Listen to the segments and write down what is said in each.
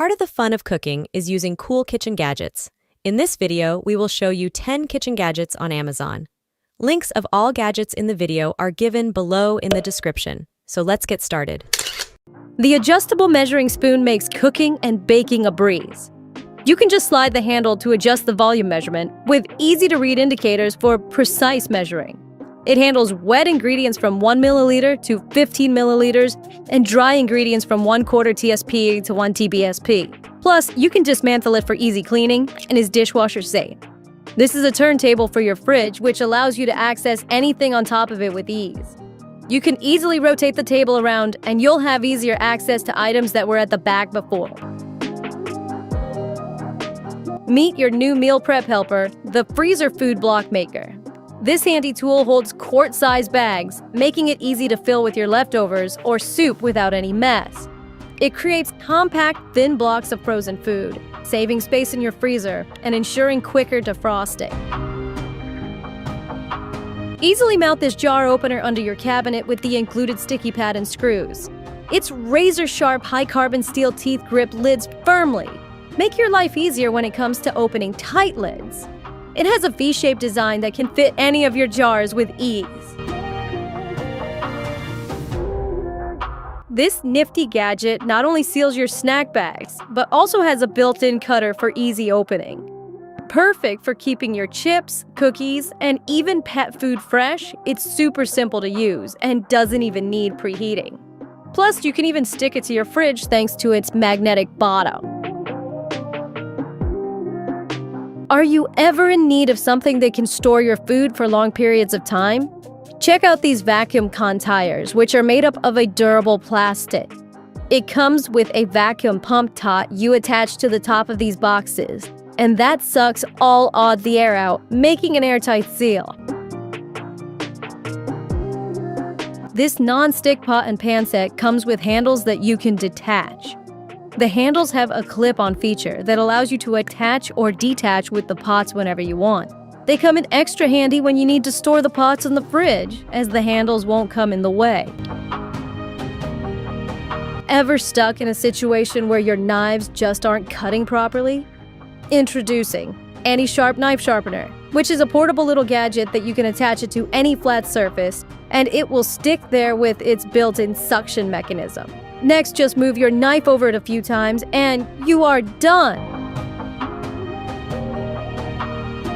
Part of the fun of cooking is using cool kitchen gadgets. In this video, we will show you 10 kitchen gadgets on Amazon. Links of all gadgets in the video are given below in the description. So let's get started. The adjustable measuring spoon makes cooking and baking a breeze. You can just slide the handle to adjust the volume measurement with easy-to-read indicators for precise measuring. It handles wet ingredients from 1 milliliter to 15 milliliters and dry ingredients from 1/4 TSP to 1 TBSP. Plus, you can dismantle it for easy cleaning and is dishwasher safe. This is a turntable for your fridge, which allows you to access anything on top of it with ease. You can easily rotate the table around and you'll have easier access to items that were at the back before. Meet your new meal prep helper, the freezer food block maker. This handy tool holds quart-sized bags, making it easy to fill with your leftovers or soup without any mess. It creates compact, thin blocks of frozen food, saving space in your freezer and ensuring quicker defrosting. Easily mount this jar opener under your cabinet with the included sticky pad and screws. Its razor-sharp, high-carbon steel teeth grip lids firmly. Make your life easier when it comes to opening tight lids. It has a V-shaped design that can fit any of your jars with ease. This nifty gadget not only seals your snack bags, but also has a built-in cutter for easy opening. Perfect for keeping your chips, cookies, and even pet food fresh, it's super simple to use and doesn't even need preheating. Plus, you can even stick it to your fridge thanks to its magnetic bottom. Are you ever in need of something that can store your food for long periods of time? Check out these vacuum tires, which are made up of a durable plastic. It comes with a vacuum pump tot you attach to the top of these boxes, and that sucks all the air out, making an airtight seal. This non-stick pot and pan set comes with handles that you can detach. The handles have a clip-on feature that allows you to attach or detach with the pots whenever you want. They come in extra handy when you need to store the pots in the fridge, as the handles won't come in the way. Ever stuck in a situation where your knives just aren't cutting properly? Introducing Any Sharp Knife Sharpener, which is a portable little gadget that you can attach it to any flat surface, and it will stick there with its built-in suction mechanism. Next, just move your knife over it a few times and you are done!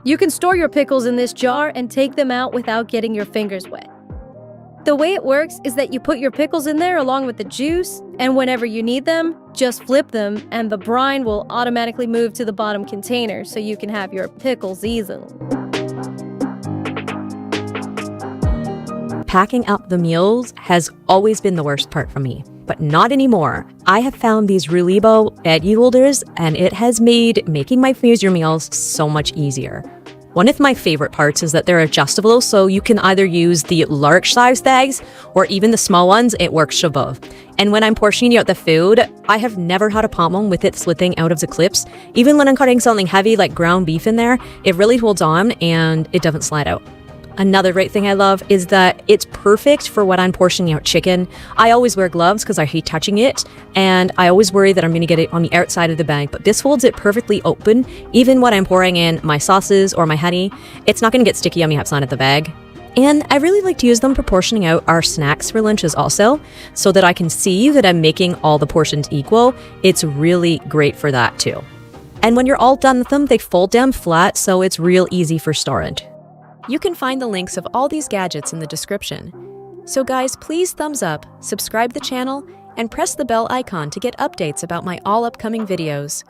You can store your pickles in this jar and take them out without getting your fingers wet. The way it works is that you put your pickles in there along with the juice, and whenever you need them, just flip them and the brine will automatically move to the bottom container so you can have your pickles easily. Packing out the meals has always been the worst part for me, but not anymore. I have found these Relibo Baggy holders, and it has made making my freezer meals so much easier. One of my favorite parts is that they're adjustable, so you can either use the large size bags or even the small ones. It works above. And when I'm portioning out the food, I have never had a problem with it slipping out of the clips. Even when I'm cutting something heavy like ground beef in there, it really holds on and it doesn't slide out. Another great thing I love is that it's perfect for when I'm portioning out chicken. I always wear gloves because I hate touching it, and I always worry that I'm going to get it on the outside of the bag, but this holds it perfectly open. Even when I'm pouring in my sauces or my honey, it's not going to get sticky on the outside of the bag. And I really like to use them for portioning out our snacks for lunches also, so that I can see that I'm making all the portions equal. It's really great for that too. And when you're all done with them, they fold down flat, so it's real easy for storage. You can find the links of all these gadgets in the description. So guys, please thumbs up, subscribe the channel, and press the bell icon to get updates about my all upcoming videos.